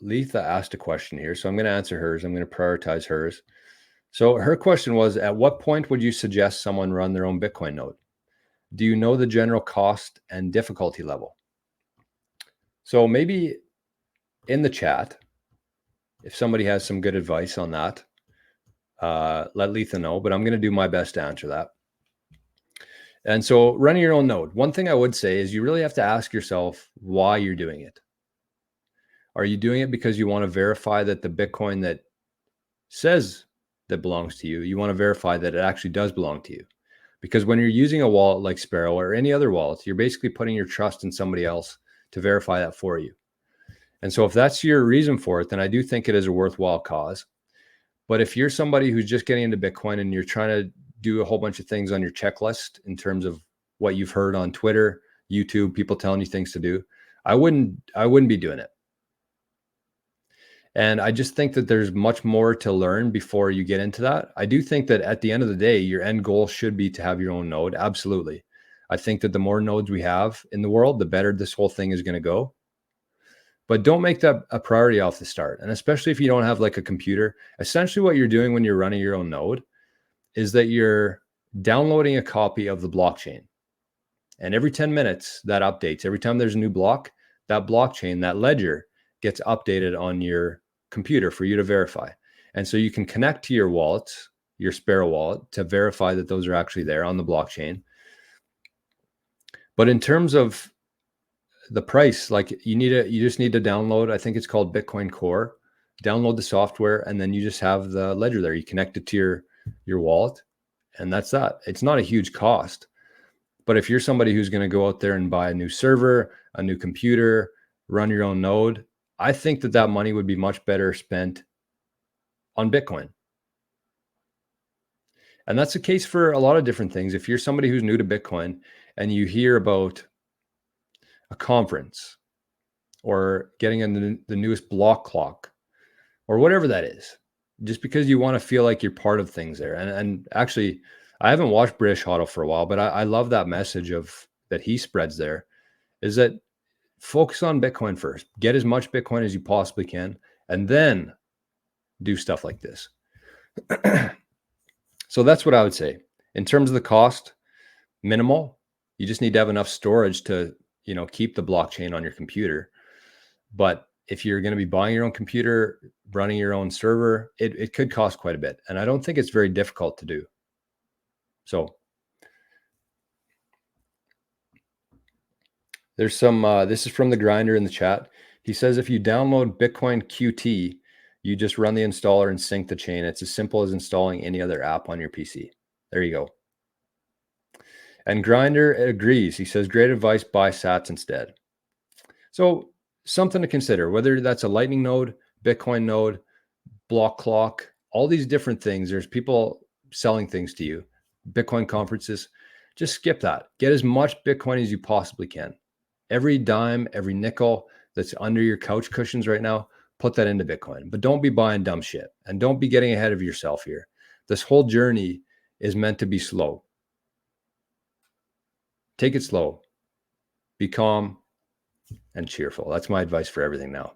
Letha asked a question here, so I'm going to answer hers. I'm going to prioritize hers. So her question was, at what point would you suggest someone run their own Bitcoin node? Do you know the general cost and difficulty level? So maybe in the chat, if somebody has some good advice on that, let Letha know, but I'm going to do my best to answer that. And so running your own node, one thing I would say is you really have to ask yourself why you're doing it. Are you doing it because you want to verify that the Bitcoin that says that belongs to you, you want to verify that it actually does belong to you? Because when you're using a wallet like Sparrow or any other wallet, you're basically putting your trust in somebody else to verify that for you. And so if that's your reason for it, then I do think it is a worthwhile cause. But if you're somebody who's just getting into Bitcoin and you're trying to do a whole bunch of things on your checklist in terms of what you've heard on Twitter, YouTube, people telling you things to do, I wouldn't be doing it. And I just think that there's much more to learn before you get into that. I do think that at the end of the day, your end goal should be to have your own node. Absolutely. I think that the more nodes we have in the world, the better this whole thing is going to go. But don't make that a priority off the start. And especially if you don't have like a computer, essentially what you're doing when you're running your own node is that you're downloading a copy of the blockchain. And every 10 minutes that updates. Every time there's a new block, that blockchain, that ledger gets updated on your computer for you to verify. And so you can connect to your wallets, your Sparrow wallet, to verify that those are actually there on the blockchain. But in terms of the price, like you just need to download, I think it's called Bitcoin Core, download the software, and then you just have the ledger there. You connect it to your wallet, and that's that. It's not a huge cost. But if you're somebody who's going to go out there and buy a new server, a new computer, run your own node, I think that money would be much better spent on Bitcoin. And that's the case for a lot of different things. If you're somebody who's new to Bitcoin and you hear about a conference or getting in the newest block clock or whatever that is, just because you want to feel like you're part of things there. And actually, I haven't watched British Hodl for a while, but I love that message that he spreads there, is that focus on Bitcoin first. Get as much Bitcoin as you possibly can, and then do stuff like this. So that's what I would say. In terms of the cost, minimal. You just need to have enough storage to, keep the blockchain on your computer. But if you're going to be buying your own computer, running your own server, it could cost quite a bit. And I don't think it's very difficult to do. So there's some, this is from the grinder in the chat. He says, if you download Bitcoin QT, you just run the installer and sync the chain. It's as simple as installing any other app on your PC. There you go. And Grinder agrees. He says, great advice, buy sats instead. So something to consider, whether that's a Lightning node, Bitcoin node, block clock, all these different things. There's people selling things to you, Bitcoin conferences. Just skip that. Get as much Bitcoin as you possibly can. Every dime, every nickel that's under your couch cushions right now, put that into Bitcoin. But don't be buying dumb shit, and don't be getting ahead of yourself here. This whole journey is meant to be slow. Take it slow. Be calm and cheerful. That's my advice for everything now.